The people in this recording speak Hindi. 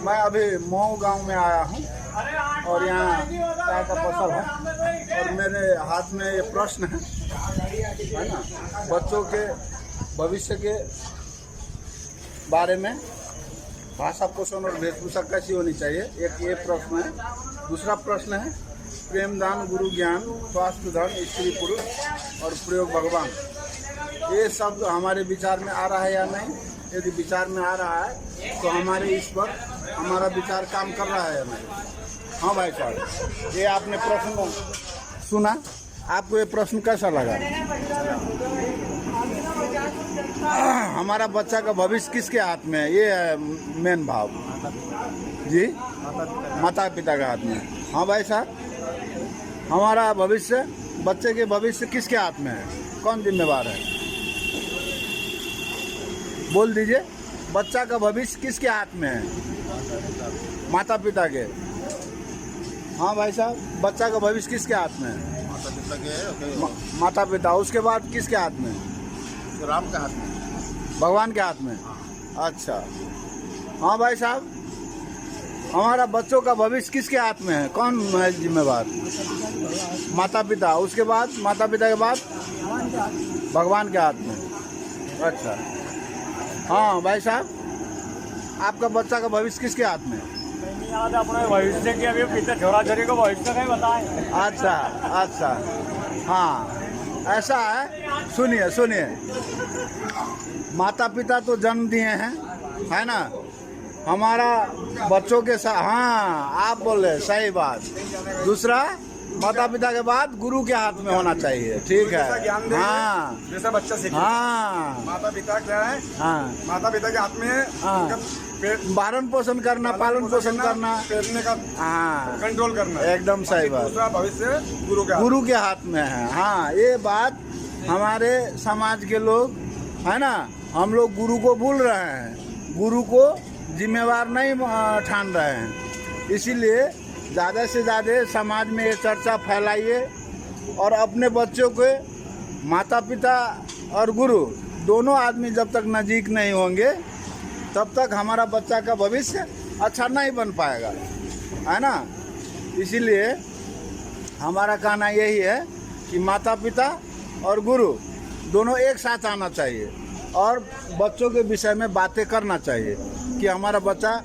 मैं अभी मऊ गांव में आया हूं और यहाँ चाय का फसल है और मेरे हाथ में ये प्रश्न है ना, बच्चों के भविष्य के बारे में भाषा पोषण और वेशभूषा कैसी होनी चाहिए, एक ये प्रश्न है। दूसरा प्रश्न है प्रेम दान गुरु ज्ञान स्वास्थ्य धन स्त्री पुरुष और प्रयोग भगवान, ये शब्द हमारे विचार में आ रहा है या नहीं। यदि विचार में आ रहा है तो हमारे इस पर हमारा विचार काम कर रहा है या नहीं। हाँ भाई साहब, ये आपने प्रश्न सुना, आपको ये प्रश्न कैसा लगा? हमारा बच्चा का भविष्य किसके हाथ में है, ये है मेन भाव जी, माता पिता के हाथ में। हाँ भाई साहब, हमारा भविष्य, बच्चे के भविष्य किसके हाथ में है, कौन जिम्मेवार है? बोल दीजिए, बच्चा का भविष्य किसके हाथ में है? माता पिता के। हाँ भाई साहब, बच्चा का भविष्य किसके हाथ में है? माता पिता के। माता पिता, उसके बाद किसके हाथ में? राम के हाथ में, भगवान के हाथ में। अच्छा, हाँ भाई साहब, हमारा बच्चों का भविष्य किसके हाथ में है, कौन है जिम्मेवार? माता पिता, उसके बाद माता पिता के बाद भगवान के हाथ में। अच्छा, हाँ भाई साहब, आपका बच्चा का भविष्य किसके हाथ में? आज अपने भविष्य के अभी पिता छोरा छोरी को भविष्य नहीं बताए। अच्छा अच्छा, हाँ ऐसा है, सुनिए सुनिए, माता पिता तो जन्म दिए हैं, है ना, हमारा बच्चों के साथ। हाँ आप बोल रहे, सही बात। दूसरा, माता पिता के बाद गुरु के हाथ में होना चाहिए, ठीक है। हाँ जैसा बच्चा सीखे। हाँ माता पिता क्या है, हाँ, माता पिता के हाथ में हाँ, पालन पोषण करना, पालन पोषण करना, पेरने का हाँ, कंट्रोल करना, एकदम सही बात। दूसरा भविष्य गुरु के हाथ में है। हाँ, ये बात हमारे समाज के लोग, है ना, हम लोग गुरु को भूल रहे हैं, गुरु को जिम्मेवार नहीं ठान रहे हैं। इसीलिए ज़्यादा से ज़्यादा समाज में ये चर्चा फैलाइए और अपने बच्चों के माता पिता और गुरु दोनों आदमी जब तक नज़दीक नहीं होंगे तब तक हमारा बच्चा का भविष्य अच्छा नहीं बन पाएगा, है ना। इसीलिए हमारा कहना यही है कि माता पिता और गुरु दोनों एक साथ आना चाहिए और बच्चों के विषय में बातें करना चाहिए कि हमारा बच्चा